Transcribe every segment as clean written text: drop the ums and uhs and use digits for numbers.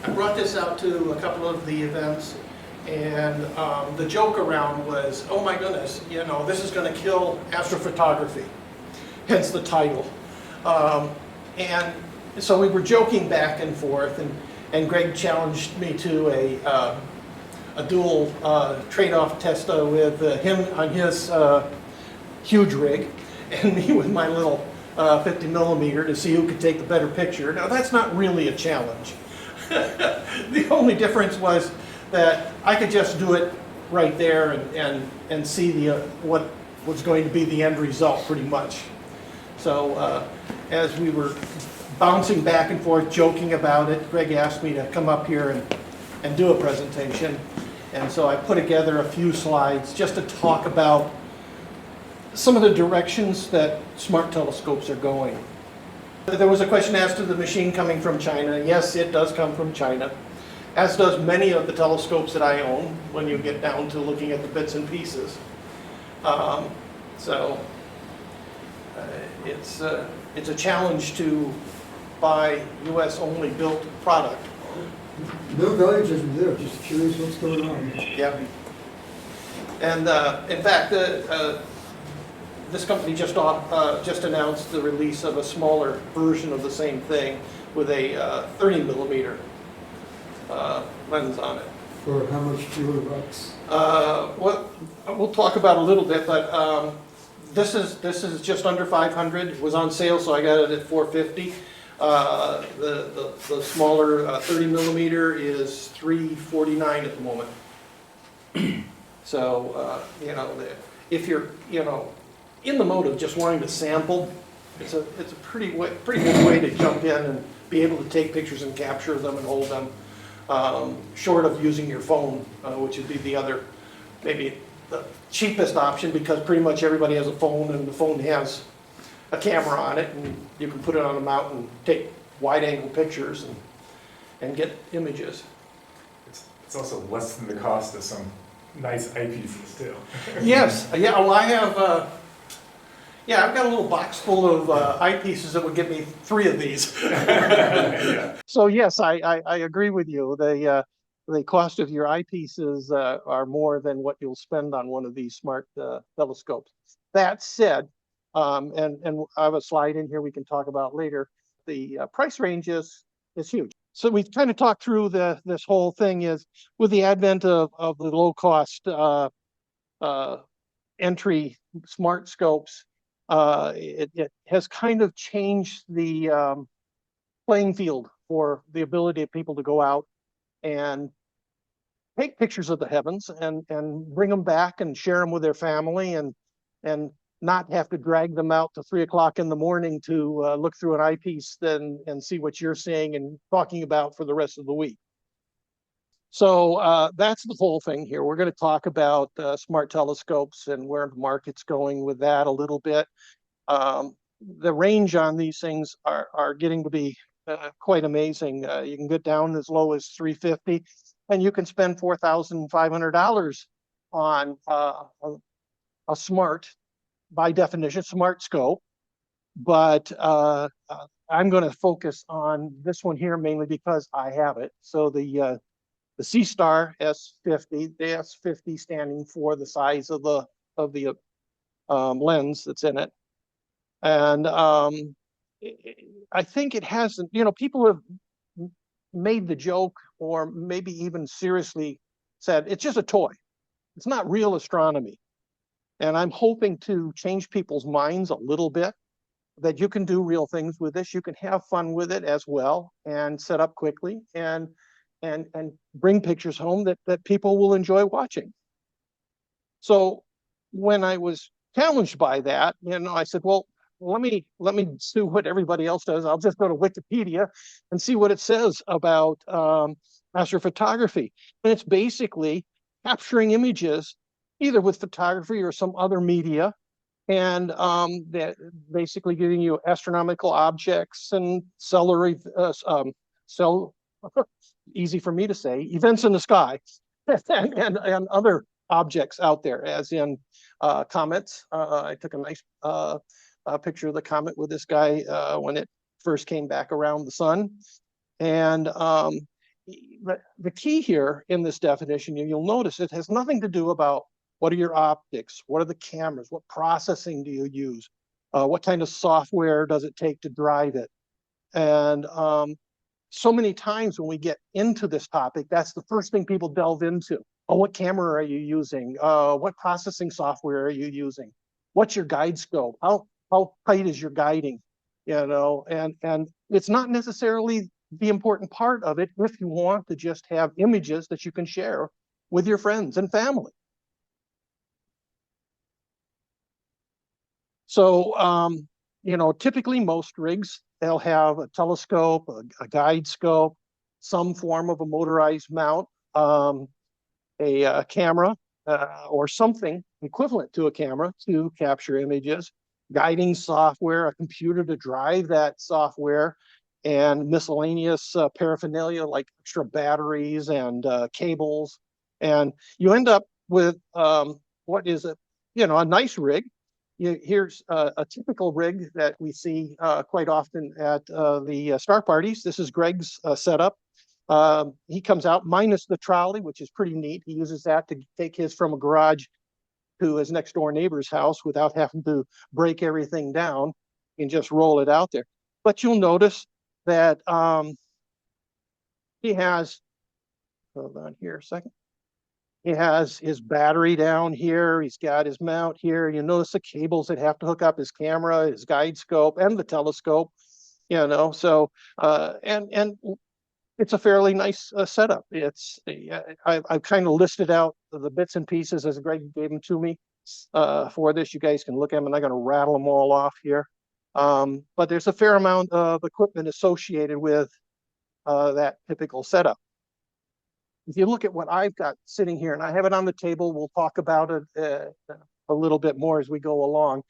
I brought this out to a couple of the events, and the joke around was, oh my goodness, you know, this is going to kill astrophotography, hence the title. And so we were joking back and forth, and Greg challenged me to a dual trade-off test with him on his huge rig, and me with my little 50 millimeter to see who could take the better picture. Now that's not really a challenge. The only difference was that I could just do it right there and see what was going to be the end result pretty much. So as we were bouncing back and forth, joking about it, Greg asked me to come up here and do a presentation. And so I put together a few slides just to talk about some of the directions that smart telescopes are going. There was a question asked to the machine coming from China. Yes, it does come from China, as does many of the telescopes that I own when you get down to looking at the bits and pieces. It's a challenge to buy US only built product. No value judgment there, just curious what's going on. Yeah. And in fact, this company just announced the release of a smaller version of the same thing with a 30 millimeter lens on it. For how much fewer bucks? What we'll talk about a little bit, but this is just under 500. It was on sale, so I got it at 450. The smaller 30 millimeter is 349 at the moment. So you know, if you're in the mode of just wanting to sample, it's a pretty good way to jump in and be able to take pictures and capture them and hold them, short of using your phone, which would be the other, maybe the cheapest option, because pretty much everybody has a phone, and the phone has a camera on it, and you can put it on a mount and take wide angle pictures and get images. It's also less than the cost of some nice eyepieces too. Yes, yeah, well I have, yeah, I've got a little box full of eyepieces that would get me 3 of these. Yeah. So yes, I agree with you. The cost of your eyepieces are more than what you'll spend on one of these smart telescopes. That said, and I have a slide in here we can talk about later, the price range is huge. So we've kind of talked through this whole thing is with the advent of the low cost entry smart scopes, it has kind of changed the playing field for the ability of people to go out and take pictures of the heavens and bring them back and share them with their family and not have to drag them out to 3 o'clock in the morning to look through an eyepiece and see what you're seeing and talking about for the rest of the week. So that's the whole thing here. We're going to talk about smart telescopes and where the market's going with that a little bit. The range on these things are getting to be quite amazing. You can get down as low as 350, and you can spend $4,500 on a smart, by definition, smart scope. But I'm going to focus on this one here mainly because I have it. So the Seestar S50, the S50 standing for the size of the lens that's in it. And I think it hasn't, people have made the joke or maybe even seriously said, it's just a toy. It's not real astronomy. And I'm hoping to change people's minds a little bit, that you can do real things with this. You can have fun with it as well and set up quickly and bring pictures home that people will enjoy watching. So when I was challenged by that, I said, well, let me do what everybody else does. I'll just go to Wikipedia and see what it says about astrophotography. And it's basically capturing images either with photography or some other media, and that basically giving you astronomical objects and easy for me to say, events in the sky and other objects out there, as in comets. I took a nice picture of the comet with this guy when it first came back around the sun. And the key here in this definition, you'll notice it has nothing to do about what are your optics, what are the cameras, what processing do you use, what kind of software does it take to drive it. And so many times when we get into this topic, that's the first thing people delve into. Oh, what camera are you using? What processing software are you using? What's your guide scope? How tight is your guiding? And it's not necessarily the important part of it if you want to just have images that you can share with your friends and family. So, typically most rigs, they'll have a telescope, a guide scope, some form of a motorized mount, a camera, or something equivalent to a camera to capture images, guiding software, a computer to drive that software, and miscellaneous paraphernalia like extra batteries and cables. And you end up with what is a nice rig. Here's a typical rig that we see quite often at the star parties. This is Greg's setup. He comes out minus the trolley, which is pretty neat. He uses that to take his from a garage to his next door neighbor's house without having to break everything down and just roll it out there. But you'll notice that he has, hold on here a second. He has his battery down here. He's got his mount here. You notice the cables that have to hook up his camera, his guide scope, and the telescope. So and it's a fairly nice setup. I've kind of listed out the bits and pieces as Greg gave them to me for this. You guys can look at them. I'm not going to rattle them all off here. But there's a fair amount of equipment associated with that typical setup. If you look at what I've got sitting here, and I have it on the table, we'll talk about it a little bit more as we go along.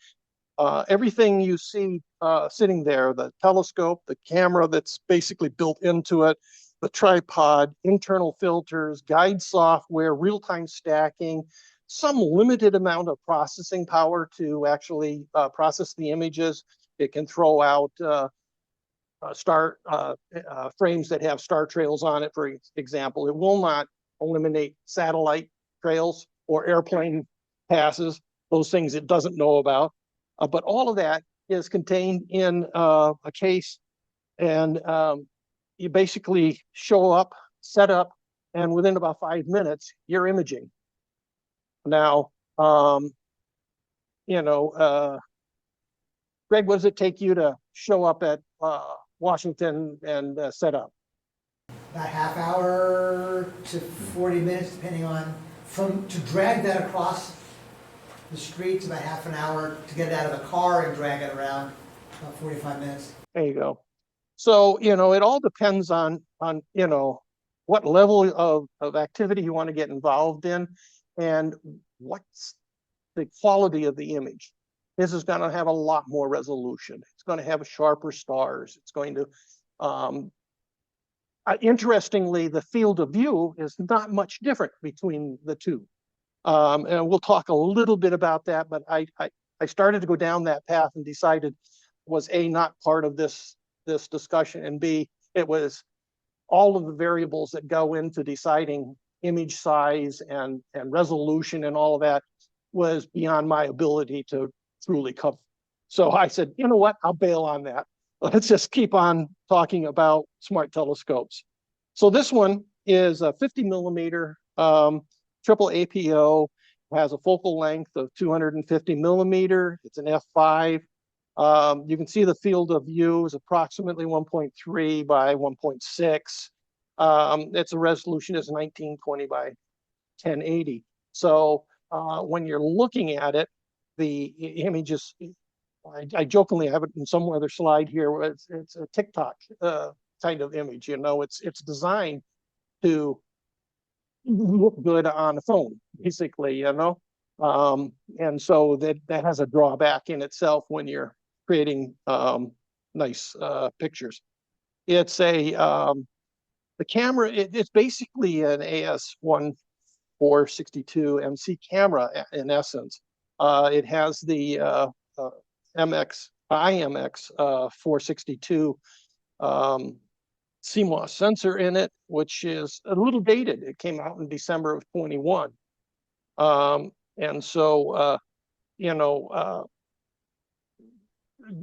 Everything you see sitting there, the telescope, the camera that's basically built into it, the tripod, internal filters, guide software, real-time stacking, some limited amount of processing power to actually process the images. It can throw out star frames that have star trails on it, for example. It will not eliminate satellite trails or airplane passes, those things it doesn't know about. But all of that is contained in a case, and you basically show up, set up, and within about 5 minutes, you're imaging. Now, Greg, what does it take you to show up at Washington and set up? About half hour to 40 minutes, depending on, to drag that across the streets, about half an hour to get it out of the car and drag it around, about 45 minutes. There you go. So, it all depends on what level of activity you want to get involved in and what's the quality of the image. This is going to have a lot more resolution. It's going to have sharper stars. It's going to, interestingly, the field of view is not much different between the two. And we'll talk a little bit about that, but I started to go down that path and decided was A, not part of this discussion, and B, it was all of the variables that go into deciding image size and resolution and all of that was beyond my ability to truly cover. So I said, you know what, I'll bail on that. Let's just keep on talking about smart telescopes. So this one is a 50 millimeter triple APO, has a focal length of 250 millimeter. It's an F5. You can see the field of view is approximately 1.3 by 1.6. Its resolution is 1920 by 1080. So when you're looking at it, the image is, I jokingly have it in some other slide here, where it's a TikTok kind of image. It's designed to look good on a phone, basically, and so that has a drawback in itself when you're creating nice pictures. It's the camera, it's basically an AS1462 MC camera in essence. It has the IMX 462 CMOS sensor in it, which is a little dated. It came out in December of 21. And so, you know,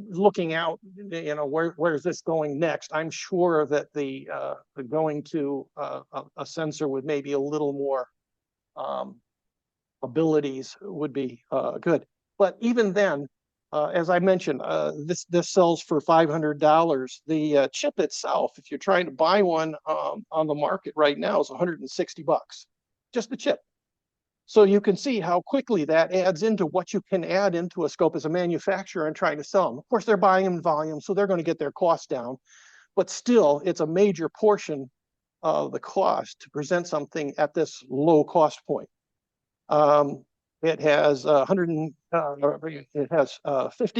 looking out, you know, where's this going next? I'm sure that the going to a sensor with maybe a little more abilities would be good. But even then, as I mentioned, this sells for $500. The chip itself, if you're trying to buy one on the market right now, is 160 bucks, just the chip. So you can see how quickly that adds into what you can add into a scope as a manufacturer and trying to sell them. Of course, they're buying them in volume, so they're going to get their costs down. But still, it's a major portion of the cost to present something at this low cost point. It has 50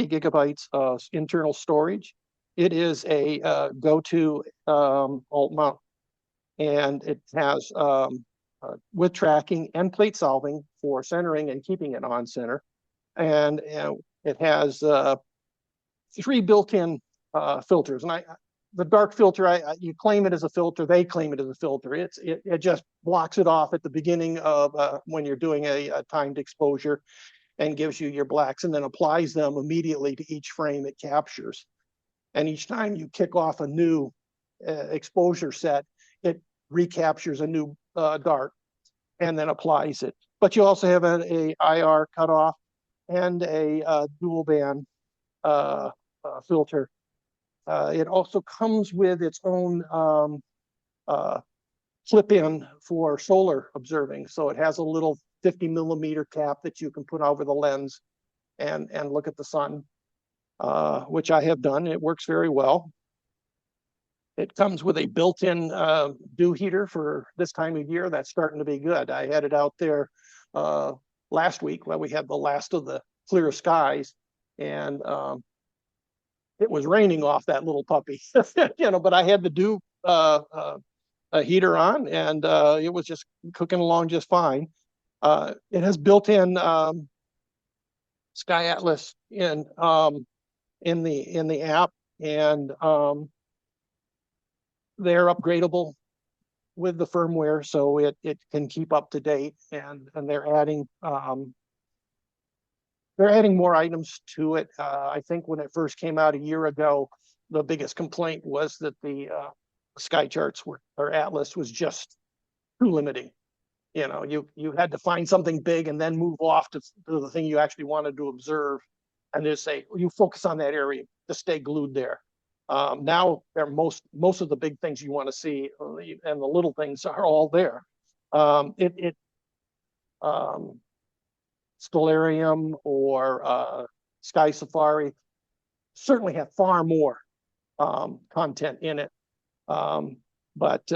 gigabytes of internal storage. It is a go-to alt mount, and it has with tracking and plate solving for centering and keeping it on center. And it has 3 built-in filters. And the dark filter, you claim it as a filter, they claim it as a filter. It just blocks it off at the beginning of when you're doing a timed exposure and gives you your blacks, and then applies them immediately to each frame it captures. And each time you kick off a new exposure set, it recaptures a new dark and then applies it. But you also have a IR cutoff and a dual band filter. It also comes with its own flip-in for solar observing. So it has a little 50 millimeter cap that you can put over the lens and look at the sun, which I have done. It works very well. It comes with a built-in dew heater for this time of year. That's starting to be good. I had it out there last week when we had the last of the clear skies, and it was raining off that little puppy, you know, but I had the dew heater on, and it was just cooking along just fine. It has built-in Sky Atlas in the app, and they're upgradable with the firmware, so it can keep up to date, and they're adding more items to it. I think when it first came out a year ago, the biggest complaint was that the sky charts or Atlas was just too limiting. You know, you had to find something big and then move off to the thing you actually wanted to observe, and just say you focus on that area, just stay glued there. Now they're most of the big things you want to see, and the little things are all there. Stellarium or Sky Safari certainly have far more content in it, but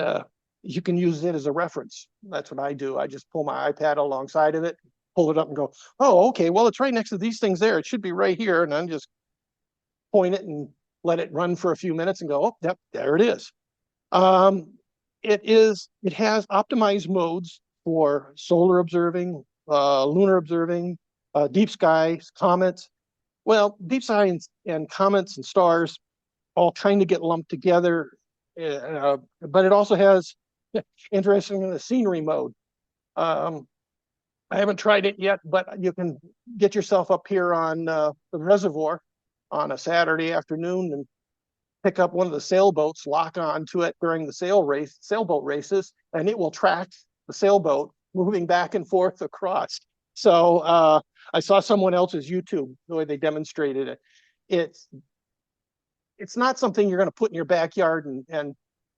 you can use it as a reference. That's what I do. I just pull my iPad alongside of it, pull it up and go, oh, okay, well, it's right next to these things there. It should be right here. And then just point it and let it run for a few minutes and go, oh, yep, there it is. It has optimized modes for solar observing, lunar observing, deep skies, comets. Well, deep sky and comets and stars all kind of get lumped together, but it also has, interesting, the scenery mode. I haven't tried it yet, but you can get yourself up here on the reservoir on a Saturday afternoon and pick up one of the sailboats, lock onto it during the sailboat races, and it will track the sailboat moving back and forth across. So I saw someone else's YouTube, the way they demonstrated it. It's not something you're going to put in your backyard and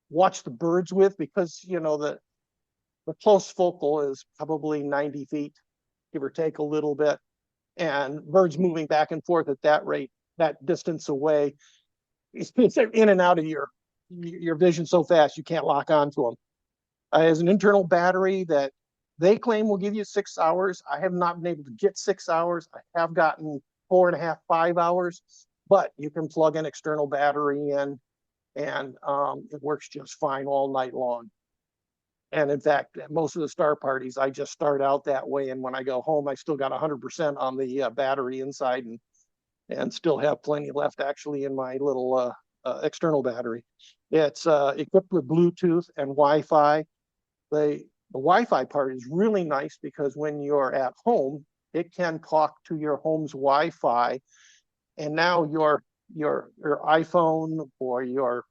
watch the birds with, because, you know, the close focal is probably 90 feet, give or take a little bit. And birds moving back and forth at that rate, that distance away, it's in and out of your vision so fast you can't lock onto them. It has an internal battery that they claim will give you 6 hours. I have not been able to get 6 hours. I have gotten 4.5, 5 hours, but you can plug an external battery in, and it works just fine all night long. And in fact, most of the star parties, I just start out that way, and when I go home, I still got 100% on the battery inside, and still have plenty left actually in my little external battery. It's equipped with Bluetooth and Wi-Fi. The Wi-Fi part is really nice because when you're at home, it can talk to your home's Wi-Fi, and now your iPhone or your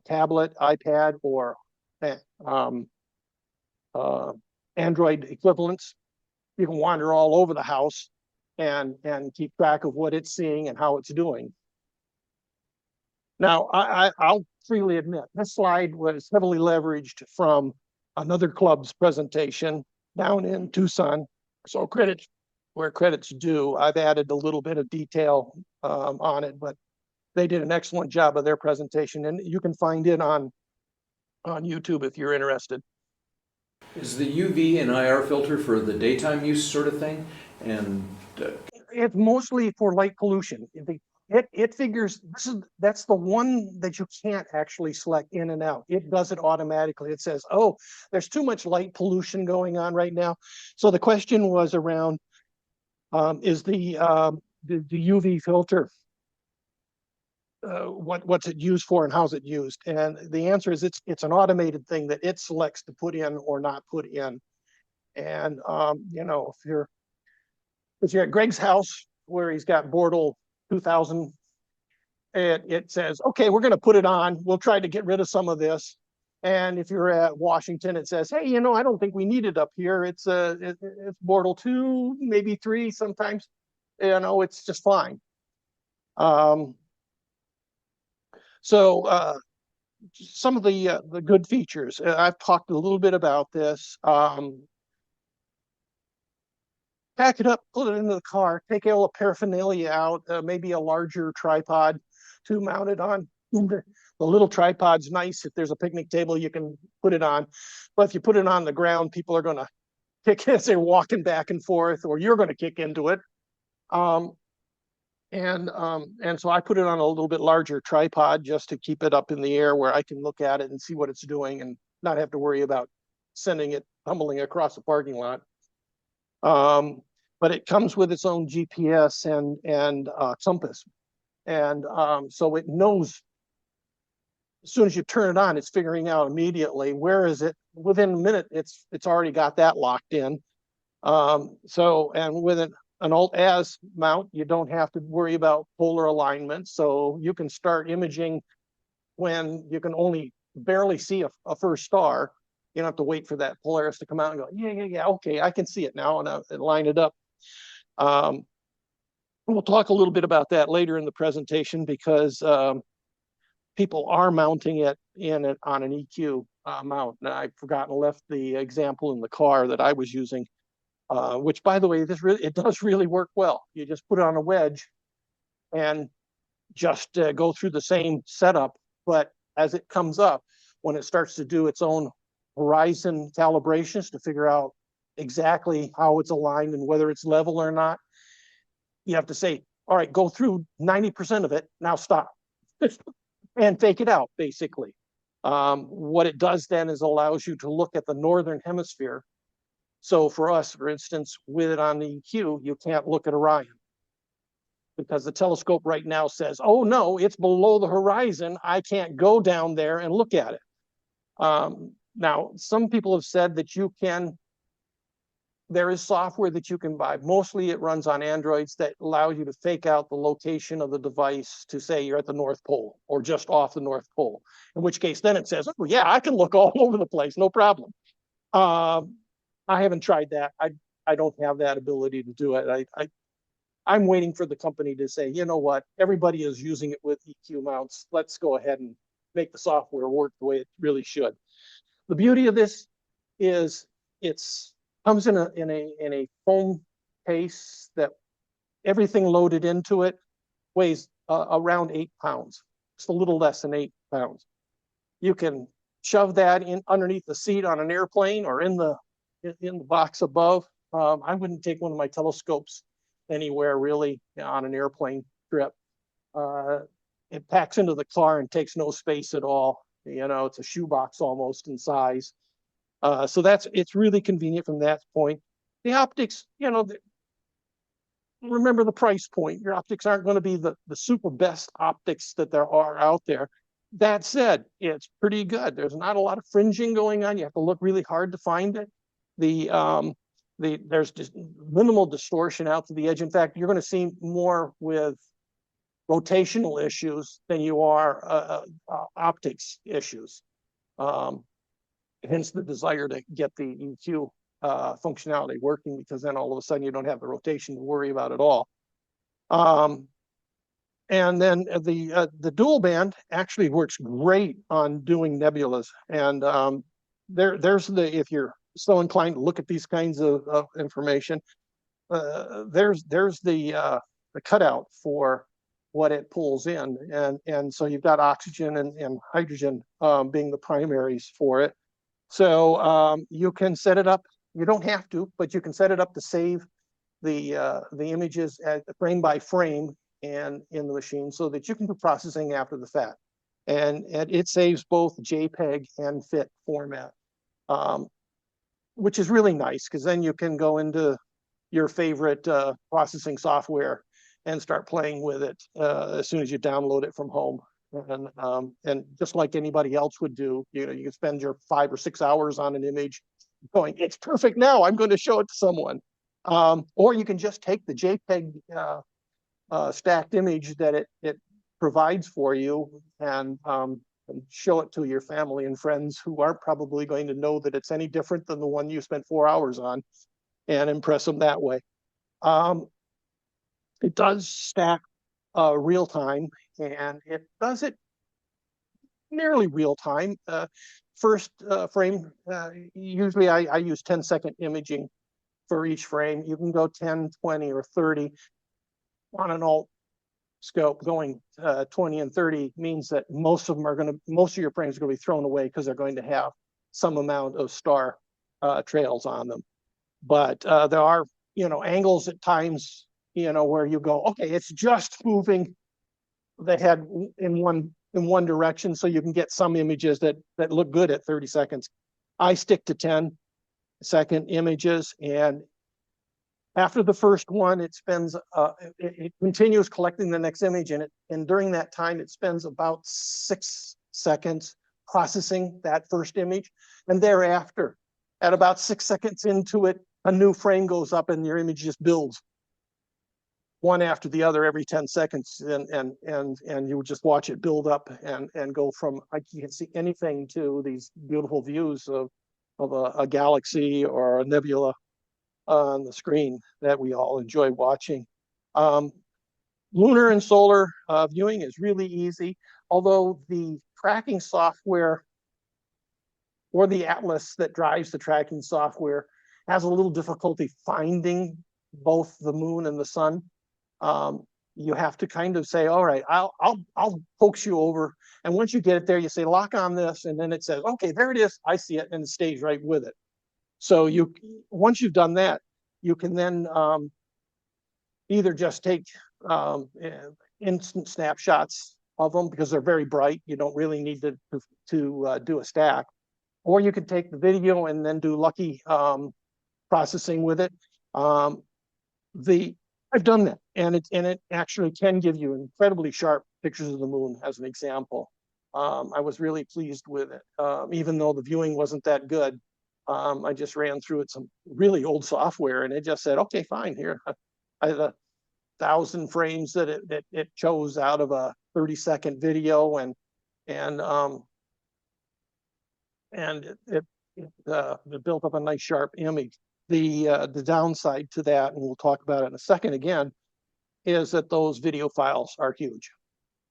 tablet, iPad, or um, Android equivalents, you can wander all over the house and keep track of what it's seeing and how it's doing. Now, I'll freely admit, this slide was heavily leveraged from another club's presentation down in Tucson. So credit where credit's due. I've added a little bit of detail on it, but they did an excellent job of their presentation, and you can find it on YouTube if you're interested. Is the UV and IR filter for the daytime use sort of thing? And It's mostly for light pollution. It figures that's the one that you can't actually select in and out. It does it automatically. It says, oh, there's too much light pollution going on right now. So the question was around, is the UV filter, what's it used for and how's it used? And the answer is it's an automated thing that it selects to put in or not put in. And you know, if you're at Greg's house where he's got Bortle 2000, it says, okay, we're going to put it on. We'll try to get rid of some of this. And if you're at Washington, it says, hey, you know, I don't think we need it up here. It's Bortle 2, maybe 3 sometimes. You know, it's just fine. So some of the good features, I've talked a little bit about this. Pack it up, put it into the car, take all the paraphernalia out, maybe a larger tripod to mount it on. The little tripod's nice. If there's a picnic table, you can put it on. But if you put it on the ground, people are going to kick as they're walking back and forth, or you're going to kick into it. And so I put it on a little bit larger tripod just to keep it up in the air where I can look at it and see what it's doing and not have to worry about sending it tumbling across the parking lot. But it comes with its own GPS and compass. And so it knows as soon as you turn it on, it's figuring out immediately where is it. Within a minute, it's already got that locked in. So, and with an Alt-Az mount, you don't have to worry about polar alignment. So you can start imaging when you can only barely see a first star. You don't have to wait for that Polaris to come out and go, yeah, okay, I can see it now, and line it up. We'll talk a little bit about that later in the presentation because people are mounting it on an EQ mount. And I've forgotten, left the example in the car that I was using, which, by the way, it does really work well. You just put it on a wedge and just go through the same setup, but as it comes up, when it starts to do its own horizon calibrations to figure out exactly how it's aligned and whether it's level or not, you have to say, all right, go through 90% of it, now stop. And fake it out, basically. What it does then is allows you to look at the northern hemisphere. So for us, for instance, with it on the EQ, you can't look at Orion because the telescope right now says, oh no, it's below the horizon. I can't go down there and look at it. Now, some people have said that there is software that you can buy. Mostly it runs on Androids that allow you to fake out the location of the device to say you're at the North Pole or just off the North Pole, in which case then it says, oh yeah, I can look all over the place, no problem. I haven't tried that. I don't have that ability to do it. I'm waiting for the company to say, you know what, everybody is using it with EQ mounts. Let's go ahead and make the software work the way it really should. The beauty of this is comes in a foam case that everything loaded into it weighs around 8 pounds. It's a little less than 8 pounds. You can shove that in underneath the seat on an airplane or in the box above. I wouldn't take one of my telescopes anywhere really on an airplane trip. It packs into the car and takes no space at all. You know, it's a shoebox almost in size. So it's really convenient from that point. The optics, you know, remember the price point. Your optics aren't going to be the super best optics that there are out there. That said, it's pretty good. There's not a lot of fringing going on. You have to look really hard to find it. There's just minimal distortion out to the edge. In fact, you're going to see more with rotational issues than you are optics issues. Hence the desire to get the EQ functionality working, because then all of a sudden you don't have the rotation to worry about at all. And then the dual band actually works great on doing nebulas. And if you're so inclined to look at these kinds of information, there's the cutout for what it pulls in. And so you've got oxygen and hydrogen being the primaries for it. So you can set it up. You don't have to, but you can set it up to save the images at frame by frame and in the machine, so that you can do processing after the fact. And it saves both JPEG and FIT format, which is really nice, because then you can go into your favorite processing software and start playing with it as soon as you download it from home. And just like anybody else would do, you can spend your 5 or 6 hours on an image going, it's perfect now, I'm going to show it to someone. Or you can just take the JPEG stacked image that it provides for you and show it to your family and friends, who aren't probably going to know that it's any different than the one you spent 4 hours on, and impress them that way. It does stack real time, and it does it nearly real time. First frame, usually I use 10-second imaging for each frame. You can go 10, 20, or 30 on an alt scope. Going 20 and 30 means that most of your frames are going to be thrown away, because they're going to have some amount of star trails on them. But there are, angles at times, where you go, okay, it's just moving the head in one direction, so you can get some images that look good at 30 seconds. I stick to 10-second images, and after the first one, it continues collecting the next image, and during that time, it spends about 6 seconds processing that first image, and thereafter, at about 6 seconds into it, a new frame goes up, and your image just builds one after the other every 10 seconds, and you would just watch it build up and go from, you can see anything, to these beautiful views of a galaxy or a nebula on the screen that we all enjoy watching. Lunar and solar viewing is really easy, although the tracking software, or the atlas that drives the tracking software, has a little difficulty finding both the moon and the sun. You have to kind of say, all right, I'll coax you over. And once you get it there, you say, lock on this. And then it says, okay, there it is. I see it. And it stays right with it. So once you've done that, you can then either just take instant snapshots of them, because they're very bright. You don't really need to do a stack. Or you can take the video and then do lucky processing with it. I've done that, and it actually can give you incredibly sharp pictures of the moon, as an example. I was really pleased with it, even though the viewing wasn't that good. I just ran through it some really old software, and it just said, okay, fine, here. I had 1,000 frames that it chose out of a 30-second video, and it built up a nice sharp image. The downside to that, and we'll talk about it in a second again, is that those video files are huge.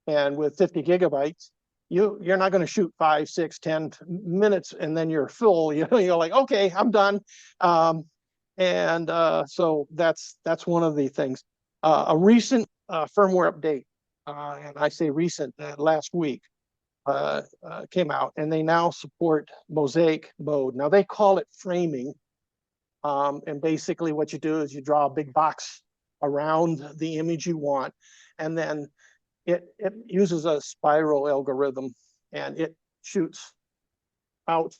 And with 50 gigabytes, you're not going to shoot 5, 6, 10 minutes and then you're full. You're like, okay, I'm done. So that's one of the things. A recent firmware update, and I say recent, last week, came out, and they now support mosaic mode. Now they call it framing. And basically what you do is you draw a big box around the image you want, and then it uses a spiral algorithm, and it shoots out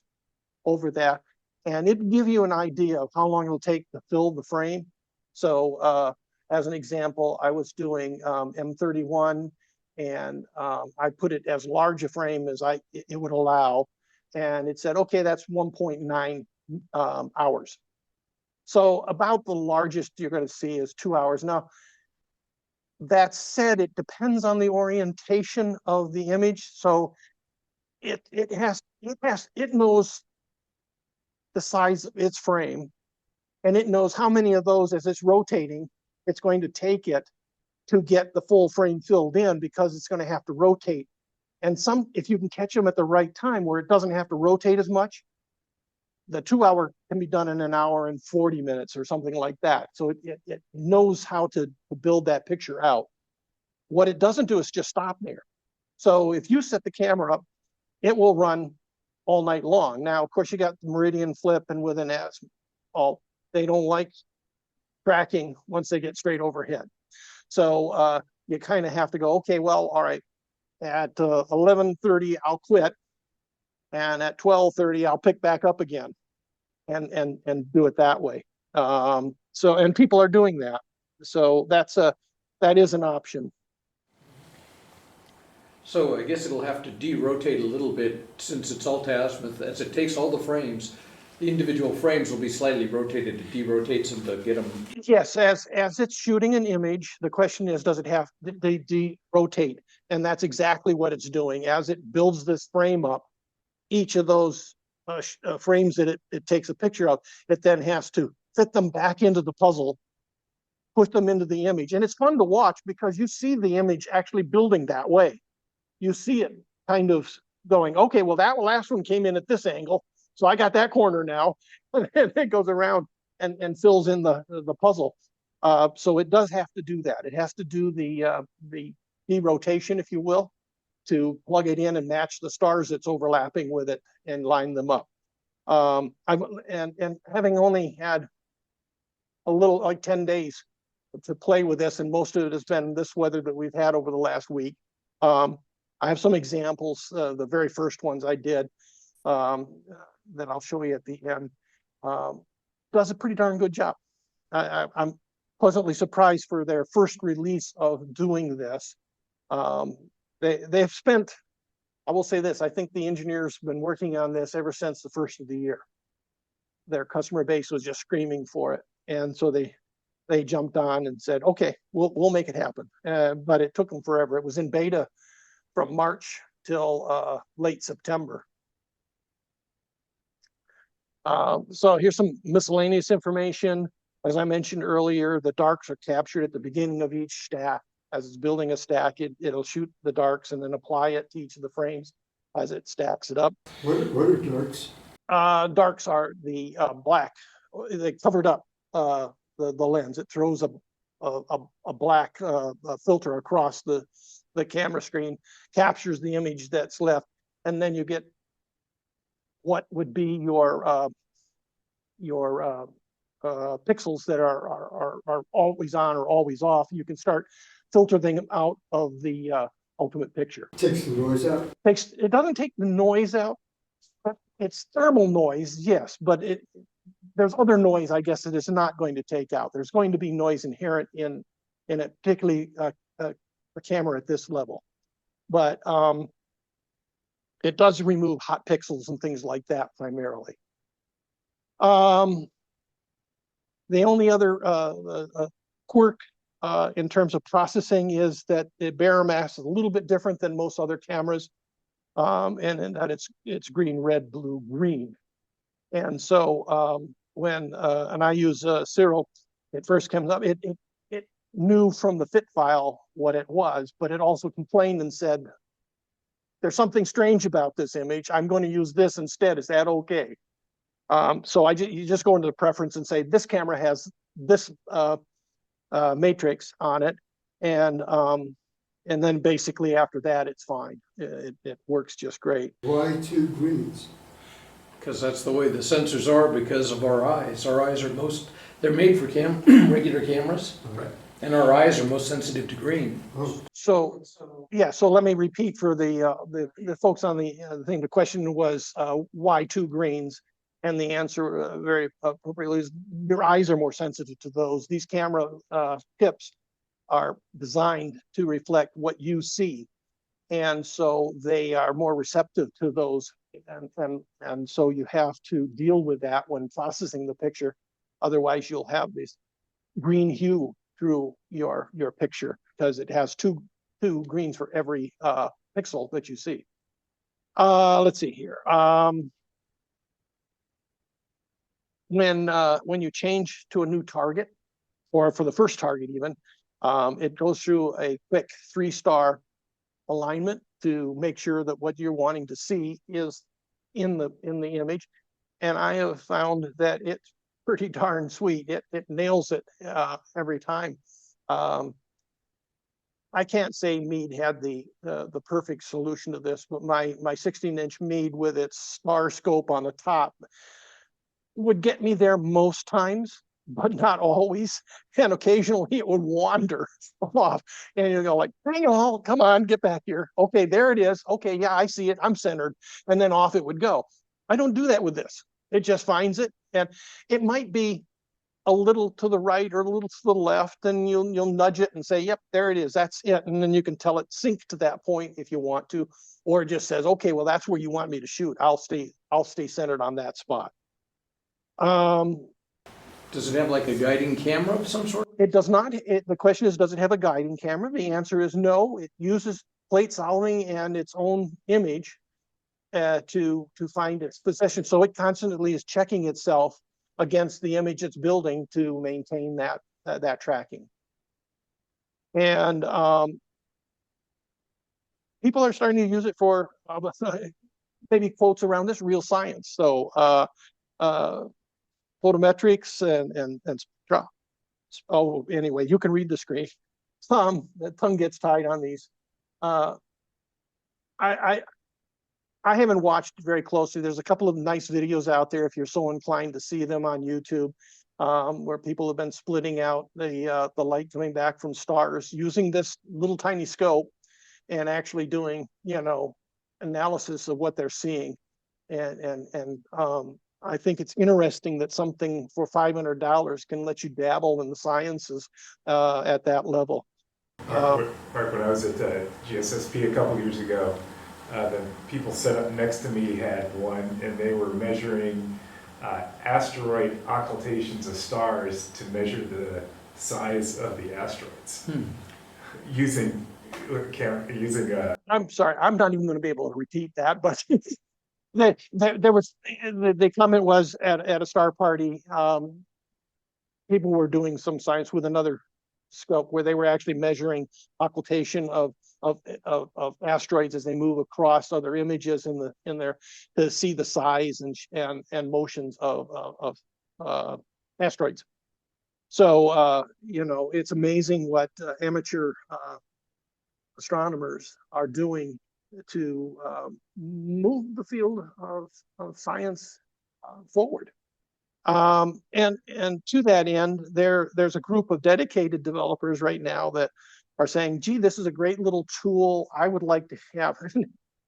over that, and it give you an idea of how long it'll take to fill the frame. So as an example, I was doing M31, and I put it as large a frame as it would allow, and it said, okay, that's 1.9 hours. So about the largest you're going to see is 2 hours. Now, that said, it depends on the orientation of the image. So it knows the size of its frame, and it knows how many of those, as it's rotating, it's going to take it to get the full frame filled in, because it's going to have to rotate. And if you can catch them at the right time where it doesn't have to rotate as much, the 2 hour can be done in 1 hour and 40 minutes or something like that. So it knows how to build that picture out. What it doesn't do is just stop there. So if you set the camera up, it will run all night long. Now, of course, you got the meridian flip, and with an S, they don't like tracking once they get straight overhead. So you kind of have to go, okay, well, all right, at 11:30, I'll quit. And at 12:30, I'll pick back up again and do it that way. And people are doing that. So that is an option. So I guess it'll have to de-rotate a little bit, since it's alt-azimuth. As it takes all the frames, the individual frames will be slightly rotated. It de-rotates them to get them. Yes, as it's shooting an image, the question is, does it have to de-rotate? And that's exactly what it's doing. As it builds this frame up, each of those frames that it takes a picture of, it then has to fit them back into the puzzle, push them into the image. And it's fun to watch, because you see the image actually building that way. You see it kind of going, okay, well, that last one came in at this angle, so I got that corner now. And it goes around and fills in the puzzle. So it does have to do that. It has to do the rotation, if you will, to plug it in and match the stars that's overlapping with it and line them up. And having only had a little, like 10 days to play with this, and most of it has been this weather that we've had over the last week. I have some examples. The very first ones I did that I'll show you at the end. Does a pretty darn good job. I'm pleasantly surprised for their first release of doing this. They've spent, I will say this, I think the engineers have been working on this ever since the first of the year. Their customer base was just screaming for it. And so they jumped on and said, okay, we'll make it happen. But it took them forever. It was in beta from March till late September. So here's some miscellaneous information. As I mentioned earlier, the darks are captured at the beginning of each stack. As it's building a stack, it'll shoot the darks and then apply it to each of the frames as it stacks it up. What are darks? Darks are the black. They covered up the lens. It throws a black filter across the camera screen, captures the image that's left, and then you get what would be your pixels that are always on or always off. You can start filtering them out of the ultimate picture. Takes the noise out? It doesn't take the noise out. It's thermal noise, yes, but there's other noise, I guess, that it's not going to take out. There's going to be noise inherent in it, particularly a camera at this level. But it does remove hot pixels and things like that primarily. The only other quirk in terms of processing is that the bearer mask is a little bit different than most other cameras, and that it's green, red, blue, green. And so and I use Cyril, it first comes up, it knew from the fit file what it was, but it also complained and said, there's something strange about this image. I'm going to use this instead. Is that okay? So you just go into the preference and say, this camera has this matrix on it. And then basically after that, it's fine. It works just great. Why two greens? Because that's the way the sensors are, because of our eyes. Our eyes are they're made for regular cameras. Right. And our eyes are most sensitive to green. Oh. So let me repeat for the folks on the thing. The question was why two greens, And the answer very appropriately is your eyes are more sensitive to those. These camera tips are designed to reflect what you see. And so they are more receptive to those. And so you have to deal with that when processing the picture. Otherwise, you'll have this green hue through your picture because it has two greens for every pixel that you see. Let's see here. When you change to a new target, or for the first target even, it goes through a quick 3-star alignment to make sure that what you're wanting to see is in the image. And I have found that it's pretty darn sweet. It nails it every time. I can't say Meade had the perfect solution to this, but my 16-inch Meade with its star scope on the top would get me there most times, but not always. And occasionally it would wander off. And you go like, hang on, come on, get back here. Okay, there it is. Okay, yeah, I see it. I'm centered. And then off it would go. I don't do that with this. It just finds it. And it might be a little to the right or a little to the left, and you'll nudge it and say, yep, there it is. That's it. And then you can tell it sync to that point if you want to, or it just says, okay, well, that's where you want me to shoot. I'll stay centered on that spot. Does it have like a guiding camera of some sort? It does not. The question is, does it have a guiding camera? The answer is no. It uses plate solving and its own image to find its position. So it constantly is checking itself against the image it's building to maintain that tracking. And people are starting to use it for maybe quotes around this real science. So photometrics and spectra. Oh, anyway, you can read the screen. The tongue gets tied on these. I haven't watched very closely. There's a couple of nice videos out there if you're so inclined to see them on YouTube, where people have been splitting out the light coming back from stars using this little tiny scope and actually doing, analysis of what they're seeing. And I think it's interesting that something for $500 can let you dabble in the sciences at that level. Mark, when I was at GSSP a couple years ago, the people set up next to me had one, and they were measuring asteroid occultations of stars to measure the size of the asteroids using. I'm sorry, I'm not even going to be able to repeat that, but there was the comment was at a star party, people were doing some science with another scope where they were actually measuring occultation of asteroids as they move across other images in there to see the size and motions of asteroids. So it's amazing what amateur astronomers are doing to move the field of science forward. And to that end, there's a group of dedicated developers right now that are saying, gee, this is a great little tool. I would like to have,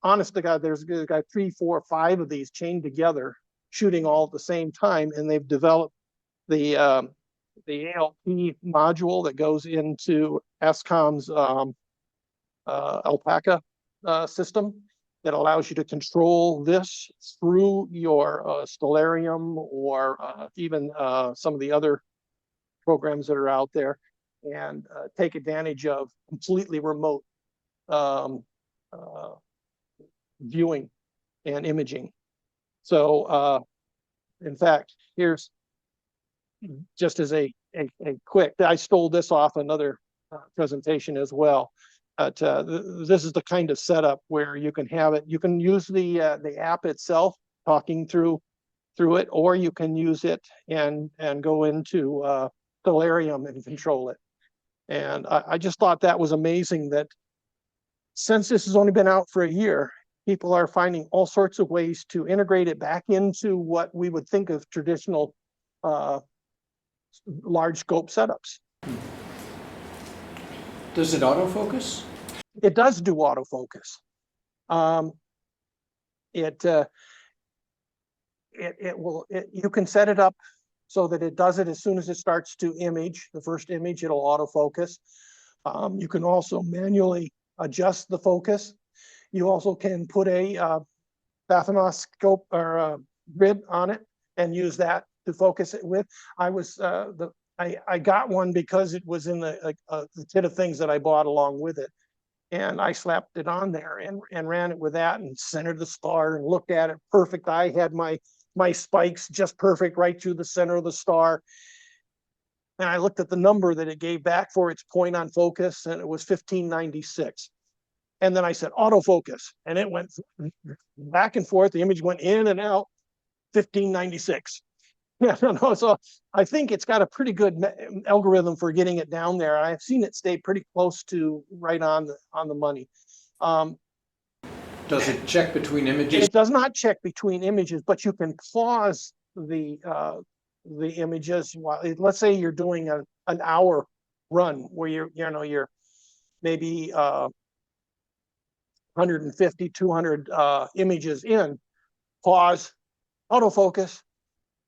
honest to God, there's got 3, 4, 5 of these chained together, shooting all at the same time. And they've developed the ALP module that goes into SCOM's Alpaca system that allows you to control this through your Stellarium or even some of the other programs that are out there, and take advantage of completely remote viewing and imaging. So in fact, here's just as a quick, I stole this off another presentation as well. This is the kind of setup where you can have it. You can use the app itself, talking through it, or you can use it and go into Stellarium and control it. And I just thought that was amazing that since this has only been out for a year, people are finding all sorts of ways to integrate it back into what we would think of traditional large scope setups. Does it autofocus? It does do autofocus. you can set it up so that it does it as soon as it starts to image. The first image, it'll autofocus. You can also manually adjust the focus. You also can put a bathynoscope or a grid on it and use that to focus it with. I got one because it was in the kit of things that I bought along with it. And I slapped it on there and ran it with that and centered the star and looked at it perfect. I had my spikes just perfect right through the center of the star. And I looked at the number that it gave back for its point on focus, and it was 1596. And then I said autofocus, and it went back and forth. The image went in and out, 1596. Yeah, no, so I think it's got a pretty good algorithm for getting it down there. I've seen it stay pretty close to right on the money. Does it check between images? It does not check between images, but you can pause the images while, let's say you're doing an hour run where you're maybe 150, 200 images in, pause, autofocus,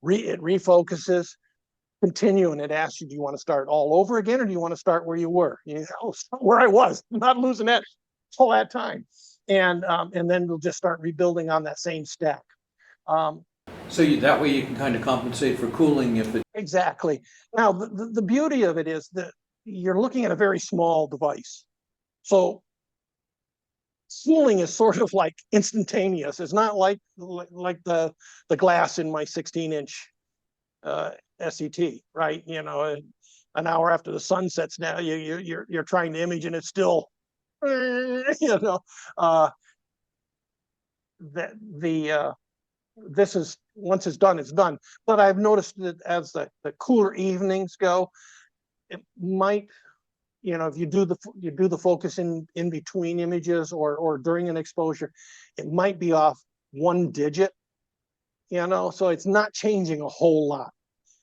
it refocuses, continue, and it asks you, do you want to start all over again, or do you want to start where you were? Where I was, not losing that all that time. And then we'll just start rebuilding on that same stack. So that way you can kind of compensate for cooling if it... Exactly. Now, the beauty of it is that you're looking at a very small device. So cooling is sort of like instantaneous. It's not like the glass in my 16-inch SET, right? An hour after the sun sets now, you're trying to image and it's still, this is, once it's done, it's done. But I've noticed that as the cooler evenings go, it might, if you do the focus in between images or during an exposure, it might be off one digit, so it's not changing a whole lot.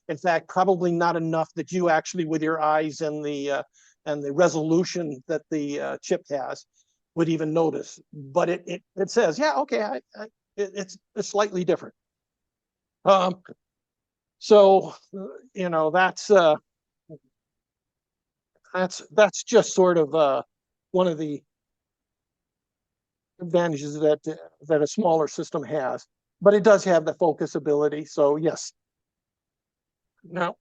In fact, probably not enough that you actually, with your eyes and the resolution that the chip has, would even notice. But it says, yeah, okay, it's slightly different. So that's just sort of one of the advantages that a smaller system has. But it does have the focus ability. So yes. Now,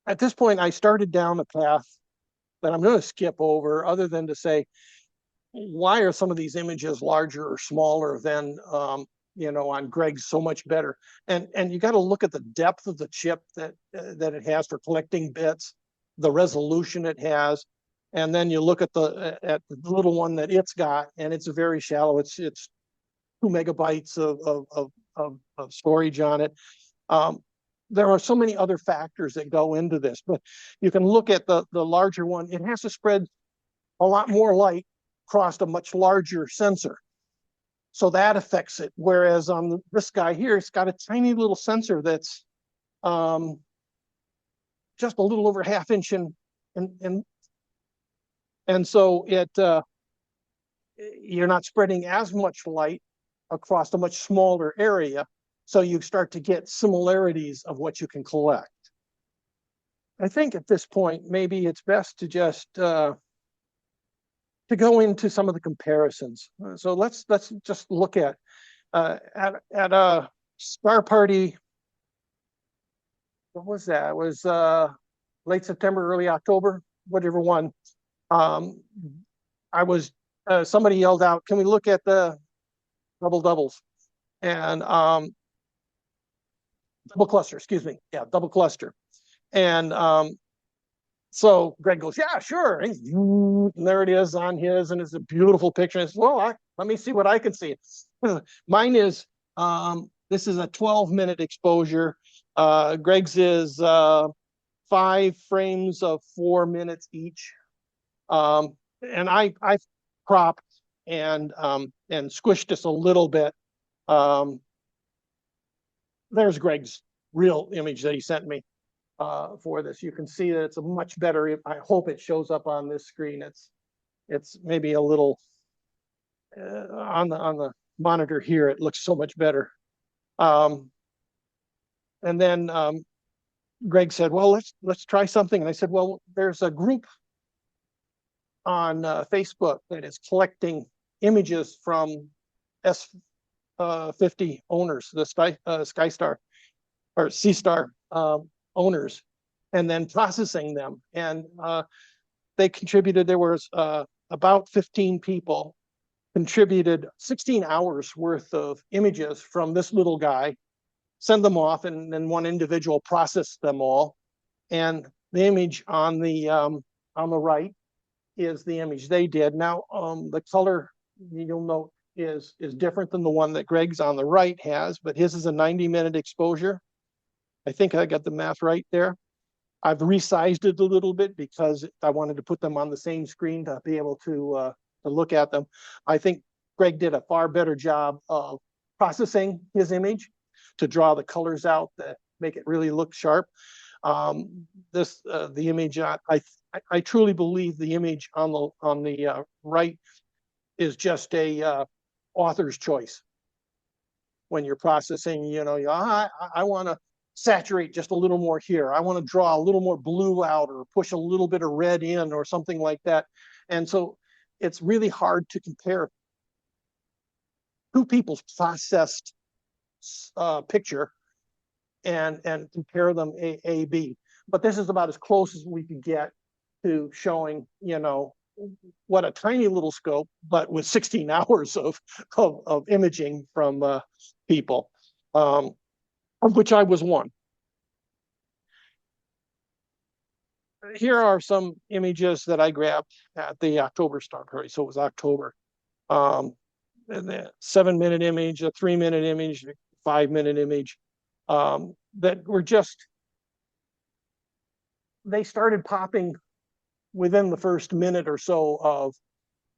at this point, I started down a path that I'm going to skip over, other than to say, why are some of these images larger or smaller than on Greg's so much better? And you got to look at the depth of the chip that it has for collecting bits, the resolution it has, and then you look at the little one that it's got, and it's very shallow. It's 2 megabytes of storage on it. There are so many other factors that go into this, but you can look at the larger one. It has to spread a lot more light across a much larger sensor. So that affects it. Whereas on this guy here, it's got a tiny little sensor that's just a little over ½ inch and so you're not spreading as much light across a much smaller area. So you start to get similarities of what you can collect. I think at this point, maybe it's best to just to go into some of the comparisons. So let's just look at a Star Party. What was that? It was late September, early October, whatever one. Somebody yelled out, "Can we look at the doubles?" And double cluster, excuse me. Yeah, double cluster. And so Greg goes, "Yeah, sure." And there it is on his, and it's a beautiful picture. And I said, "Well, let me see what I can see." Mine is, this is a 12-minute exposure. Greg's is 5 frames of 4 minutes each. And I cropped and squished this a little bit. There's Greg's real image that he sent me for this. You can see that it's a much better. I hope it shows up on this screen. It's maybe a little on the monitor here, it looks so much better. And then Greg said, well, let's try something. And I said, well, there's a group on Facebook that is collecting images from S50 owners, the SkyStar or SeeStar owners, and then processing them. And they contributed, there was about 15 people contributed 16 hours worth of images from this little guy, send them off, and then one individual processed them all. And the image on the right is the image they did. Now, the color you'll note is different than the one that Greg's on the right has, but his is a 90-minute exposure. I think I got the math right there. I've resized it a little bit because I wanted to put them on the same screen to be able to look at them. I think Greg did a far better job of processing his image to draw the colors out that make it really look sharp. The image, I truly believe the image on the right is just a author's choice. When you're processing, I want to saturate just a little more here. I want to draw a little more blue out or push a little bit of red in or something like that. And so it's really hard to compare two people's processed picture and compare them A-B. But this is about as close as we could get to showing, what a tiny little scope, but with 16 hours of imaging from people, of which I was one. Here are some images that I grabbed at the October star party. So it was October. And a 7-minute image, a 3-minute image, a 5-minute image, that were just, they started popping within the first minute or so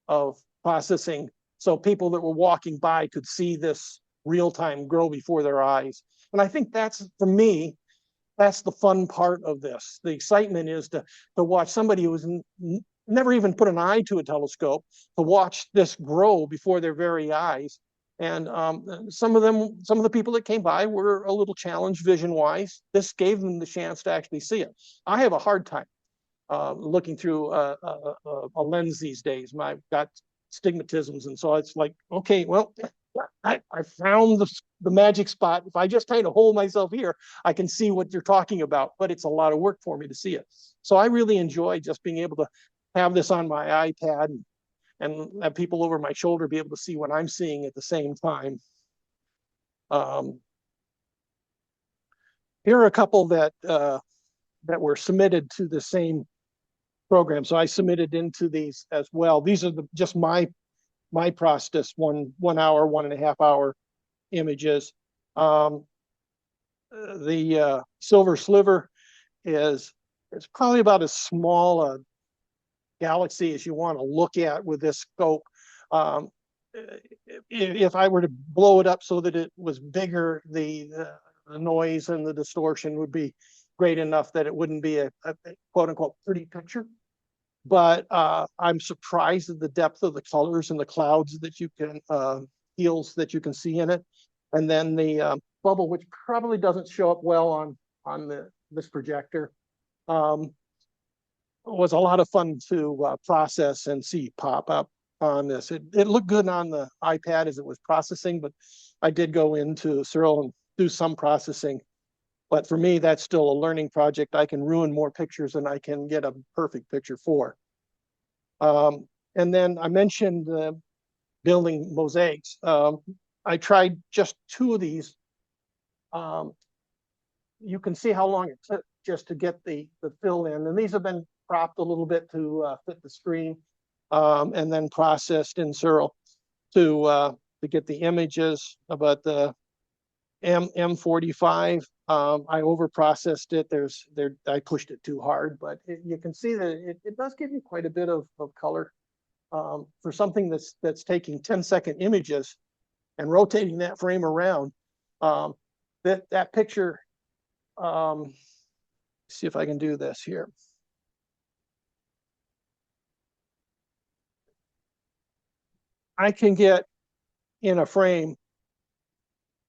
of processing. So people that were walking by could see this real time grow before their eyes. And I think that's, for me, that's the fun part of this. The excitement is to watch somebody who was never even put an eye to a telescope, to watch this grow before their very eyes. And some of the people that came by were a little challenged vision-wise. This gave them the chance to actually see it. I have a hard time looking through a lens these days. I've got stigmatisms, and so it's like, okay, well, I found the magic spot. If I just kind of hold myself here, I can see what you're talking about, but it's a lot of work for me to see it. So I really enjoy just being able to have this on my iPad and have people over my shoulder be able to see what I'm seeing at the same time. Here are a couple that were submitted to the same program. So I submitted into these as well. These are just my process, 1 hour, 1.5 hour images. The silver sliver is probably about as small a galaxy as you want to look at with this scope. If I were to blow it up so that it was bigger, the noise and the distortion would be great enough that it wouldn't be a quote unquote pretty picture. But I'm surprised at the depth of the colors and the clouds that you can, heals that you can see in it. And then the bubble, which probably doesn't show up well on this projector, was a lot of fun to process and see pop up on this. It looked good on the iPad as it was processing, but I did go into Cyril and do some processing. But for me, that's still a learning project. I can ruin more pictures than I can get a perfect picture for. And then I mentioned building mosaics. I tried just 2 of these. You can see how long it took just to get the fill in. And these have been cropped a little bit to fit the screen, and then processed in Cyril to get the images. But the M45, I over processed it. I pushed it too hard, but you can see that it does give you quite a bit of color for something that's taking 10-second images and rotating that frame around. That picture. See if I can do this here. I can get in a frame,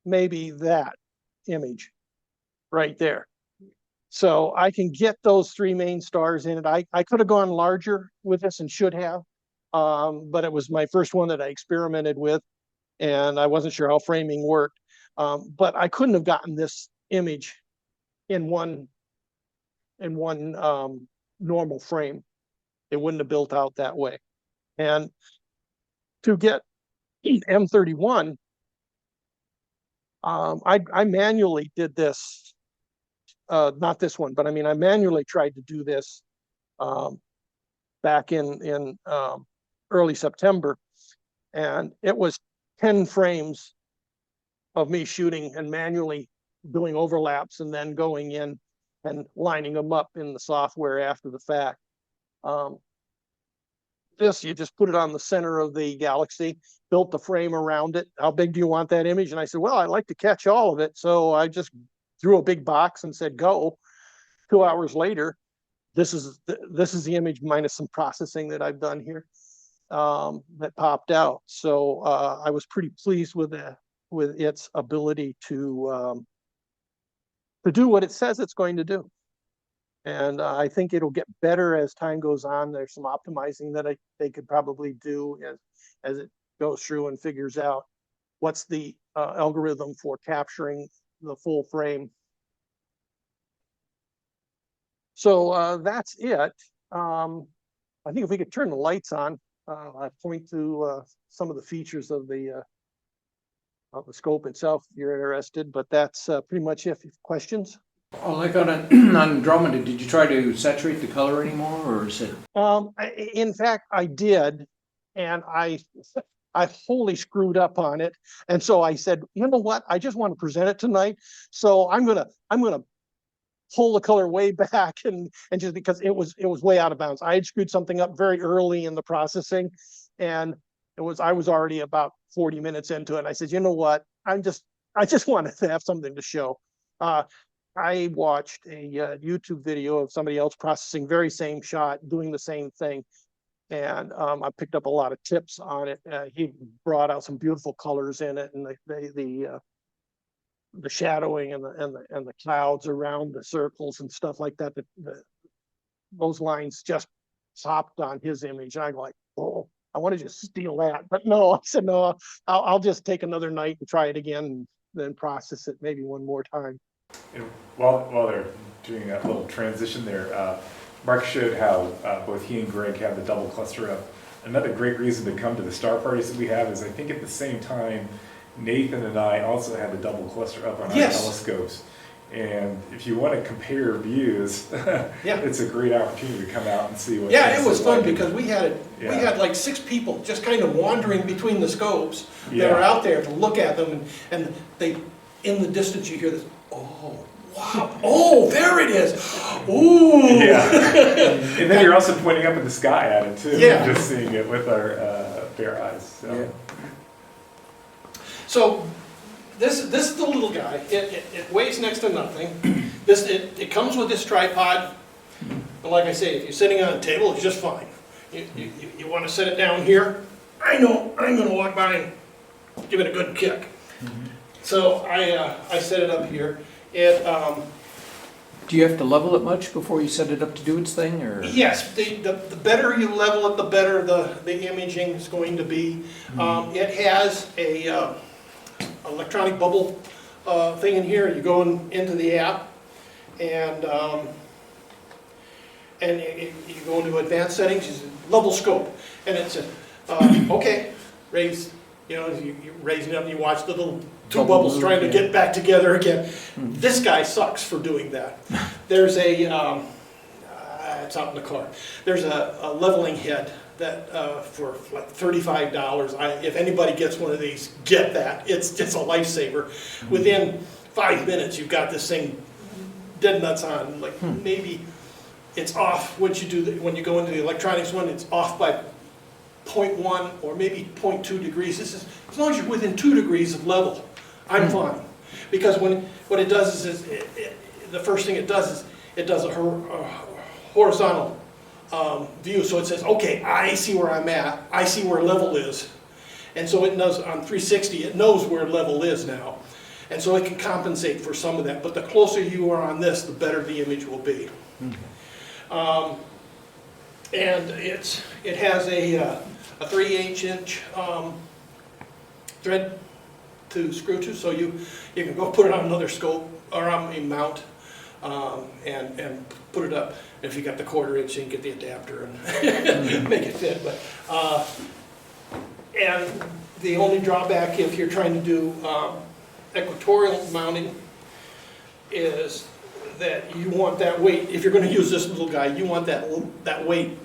maybe that image right there. So I can get those three main stars in it. I could have gone larger with this and should have, but it was my first one that I experimented with, and I wasn't sure how framing worked. But I couldn't have gotten this image in one normal frame. It wouldn't have built out that way. And to get M31, I manually did this. Not this one, but I mean, I manually tried to do this back in early September, and it was 10 frames of me shooting and manually doing overlaps and then going in and lining them up in the software after the fact. This, you just put it on the center of the galaxy, built the frame around it. How big do you want that image? And I said, well, I like to catch all of it. So I just threw a big box and said, go. 2 hours later, this is the image minus some processing that I've done here that popped out. So I was pretty pleased with its ability to do what it says it's going to do. And I think it'll get better as time goes on. There's some optimizing that they could probably do as it goes through and figures out what's the algorithm for capturing the full frame. So that's it. I think if we could turn the lights on, I point to some of the features of the scope itself if you're interested, but that's pretty much it. Questions? Oh, like on Andromeda, did you try to saturate the color anymore, or is it? In fact, I did, and I wholly screwed up on it. And so I said, you know what? I just want to present it tonight, so I'm gonna pull the color way back and just because it was way out of bounds. I had screwed something up very early in the processing, and I was already about 40 minutes into it. And I said, you know what? I just wanted to have something to show. I watched a YouTube video of somebody else processing very same shot, doing the same thing. And I picked up a lot of tips on it. He brought out some beautiful colors in it, and the shadowing and the clouds around the circles and stuff like that. Those lines just popped on his image. And I'm like, oh, I want to just steal that. But no, I said, no, I'll just take another night and try it again and then process it maybe one more time. And while they're doing that little transition there, Mark showed how both he and Greg have the double cluster up. Another great reason to come to the star parties that we have is I think at the same time, Nathan and I also had the double cluster up on our telescopes. And if you want to compare views, it's a great opportunity to come out and see what. Yeah, it was fun because we had like 6 people just kind of wandering between the scopes that are out there to look at them, and they, in the distance you hear this, oh, wow, oh, there it is, ooh. Yeah, and then you're also pointing up in the sky at it too, just seeing it with our bare eyes. So. Yeah. So this is the little guy. It weighs next to nothing. It comes with this tripod. But like I say, if you're sitting on a table, it's just fine. You want to set it down here. I know I'm going to walk by and give it a good kick. Mm-hmm. So I set it up here. Do you have to level it much before you set it up to do its thing, or? Yes, the better you level it, the better the imaging is going to be. Mm-hmm. It has a electronic bubble thing in here. You go into the app, and you go into advanced settings, it's level scope, and it's okay, raise. You raising it up, and you watch the little two bubbles trying to get back together again. Mm-hmm. This guy sucks for doing that. There's it's out in the car. There's a leveling head that for like $35. If anybody gets one of these, get that. It's a lifesaver. Mm-hmm. Within 5 minutes, you've got this thing dead nuts on. Like maybe it's off when you go into the electronics one. It's off by 0.1 or maybe 0.2 degrees. This is as long as you're within 2 degrees of level, I'm fine. Because what it does is the first thing it does is it does a horizontal view. So it says, okay, I see where I'm at. I see where level is, And so it knows, on 360, it knows where level is now. And so it can compensate for some of that, but the closer you are on this, the better the image will be. And it has a 3/8" thread to screw to, so you can go put it on another scope or on a mount and put it up. If you got the 1/4" you can get the adapter and make it fit. But and the only drawback if you're trying to do equatorial mounting is that you want that weight. If you're going to use this little guy, you want that weight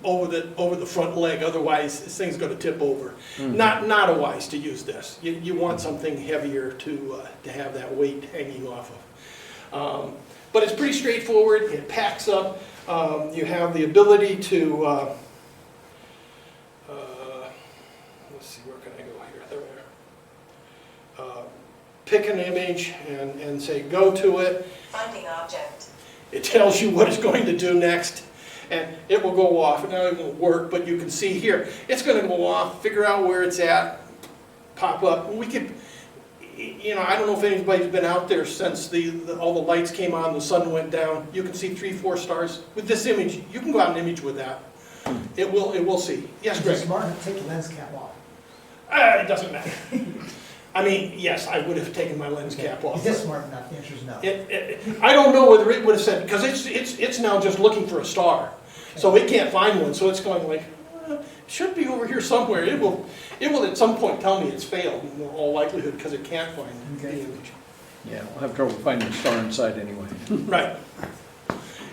over the front leg. Otherwise, this thing's going to tip over. Not a wise to use this. You want something heavier to have that weight hanging off of. But it's pretty straightforward. It packs up. You have the ability to let's see, where can I go here? There we are. Pick an image and say go to it. Finding object. It tells you what it's going to do next, and it will go off. Now it won't work, but you can see here, it's going to go off, figure out where it's at, pop up. We could, I don't know if anybody's been out there since all the lights came on, the sun went down. You can see 3-4 stars. With this image, you can go out and image with that. It will see. Yes, Is Greg? it smart enough to take the lens cap off? It doesn't matter. I mean, yes, I would have taken my lens cap off. Is this smart enough? The answer is no. I don't know whether it would have said, because it's now just looking for a star. So it can't find one, so it's going like, it should be over here somewhere. It will at some point tell me it's failed, in all likelihood, because it can't find the image. Yeah, we'll have trouble finding a star inside anyway. Right.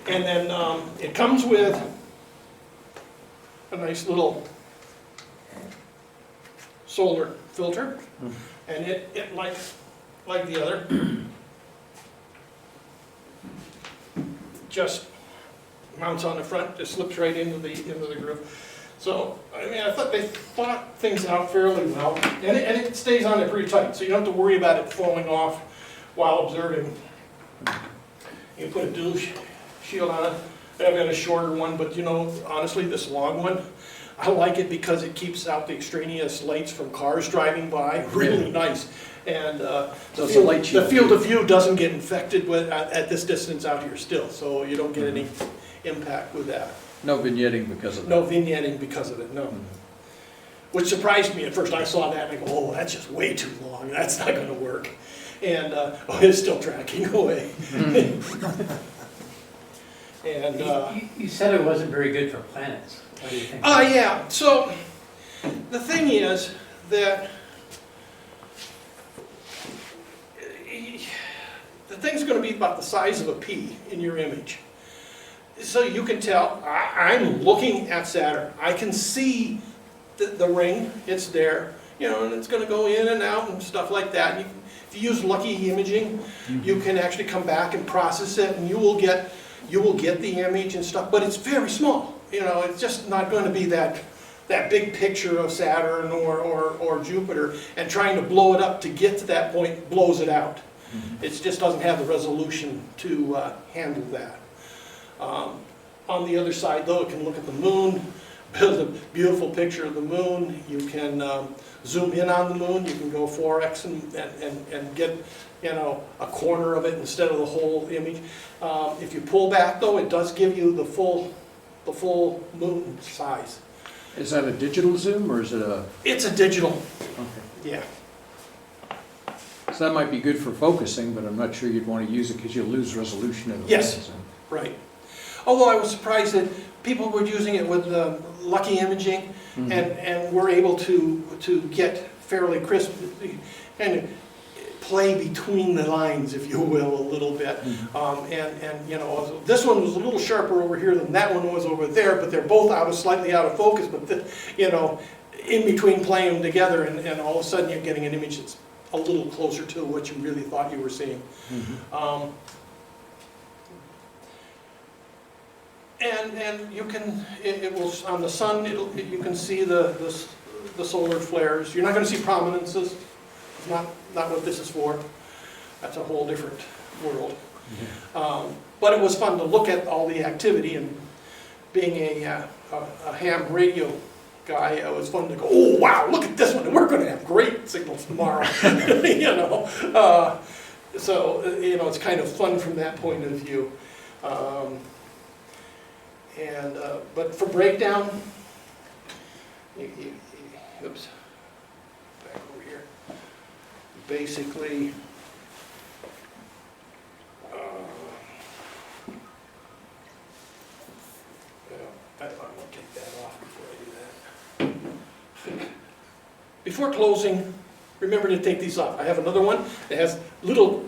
And then it comes with a nice little solar filter. And it like the other, just mounts on the front, just slips right into the groove. So, I mean, I thought they thought things out fairly well, and it stays on there pretty tight, so you don't have to worry about it falling off while observing. You put a dual shield on it. I've got a shorter one, but honestly, this long one, I like it because it keeps out the extraneous lights from cars driving by. Really nice. And the field of view doesn't get infected at this distance out here still, so you don't get any impact with that. No vignetting because of that. No vignetting because of it, no. Which surprised me at first. I saw that and I go, oh, that's just way too long. That's not going to work. And it's still tracking away. And You said it wasn't very good for planets. What do you think? Yeah. So the thing is that the thing's going to be about the size of a pea in your image. So you can tell, I'm looking at Saturn. I can see the ring, it's there, and it's going to go in and out and stuff like that. And if you use lucky imaging, you can actually come back and process it, and you will get the image and stuff, but it's very small. It's just not going to be that big picture of Saturn or Jupiter, and trying to blow it up to get to that point blows it out. It just doesn't have the resolution to handle that. On the other side, though, it can look at the moon, build a beautiful picture of the moon. You can zoom in on the moon. You can go 4x and get a corner of it instead of the whole image. If you pull back, though, it does give you the full moon size. Is that a digital zoom or is it a? It's a digital. Okay. Yeah. So that might be good for focusing, but I'm not sure you'd want to use it because you'll lose resolution of the Yes. lens. Right. Although I was surprised that people were using it with lucky imaging, and were able to get fairly crisp, kind of play between the lines, if you will, a little bit. This one was a little sharper over here than that one was over there, but they're both slightly out of focus. But in between playing them together, and all of a sudden you're getting an image that's a little closer to what you really thought you were seeing. And you can, it will, on the sun, you can see the solar flares. You're not going to see prominences. It's not what this is for. That's a whole different world. But it was fun to look at all the activity, and being a ham radio guy, it was fun to go, oh, wow, look at this one, we're gonna have great signals tomorrow, you know? So, you know, it's kind of fun from that point of view. But for breakdown, oops, back over here. Basically, I'm gonna take that off before I do that. Before closing, remember to take these off. I have another one that has little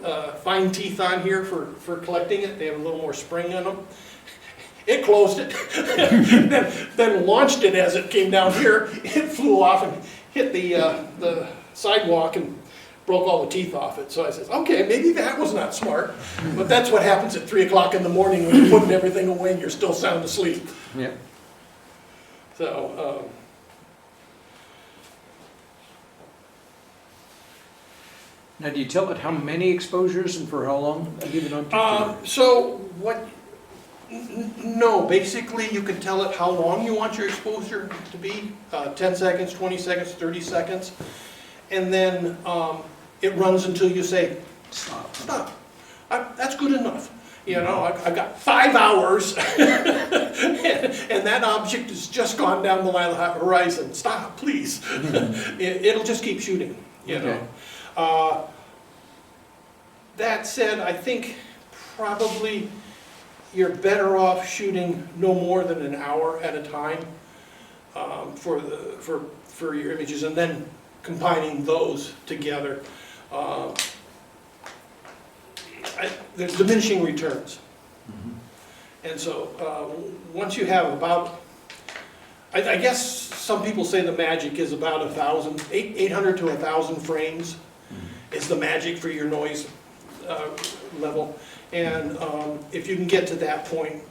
fine teeth on here for collecting it. They have a little more spring on them. It closed it, then launched it as it came down here. It flew off and hit the sidewalk and broke all the teeth off it. So I says, okay, maybe that was not smart, but that's what happens at 3 o'clock in the morning when you're putting everything away and you're still sound asleep. Yeah. So, Now, do you tell it how many exposures and for how long? I give it on so what? No, basically you can tell it how long you want your exposure to be, 10 seconds, 20 seconds, 30 seconds, and then it runs until you say, stop, stop. That's good enough. You know, I've got 5 hours, and that object has just gone down the line of the horizon. Stop, please. It'll just keep shooting, you know. That said, I think probably you're better off shooting no more than an hour at a time for your images, and then combining those together. There's diminishing returns, and so once you have about, I guess some people say the magic is about 800 to 1,000 frames is the magic for your noise level. And if you can get to that point,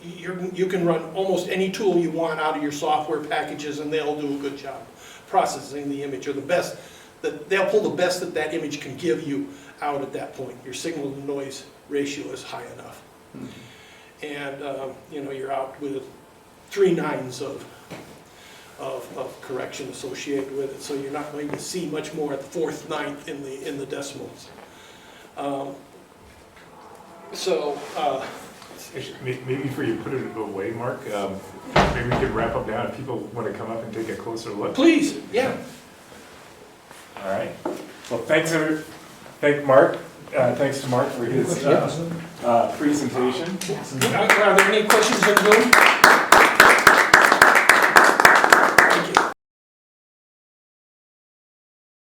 you can run almost any tool you want out of your software packages, and they'll do a good job processing the image, or the best that they'll pull the best that that image can give you out at that point. Your signal to noise ratio is high enough, and you know, you're out with 3 nines of correction associated with it, so you're not going to see much more at the 4th ninth in the decimals. Maybe before you put it away, Mark, maybe we could wrap up now if people want to come up and take a closer look. Please, yeah. All right. Well, thank Mark. Thanks to Mark for his presentation. Are there any questions in the room?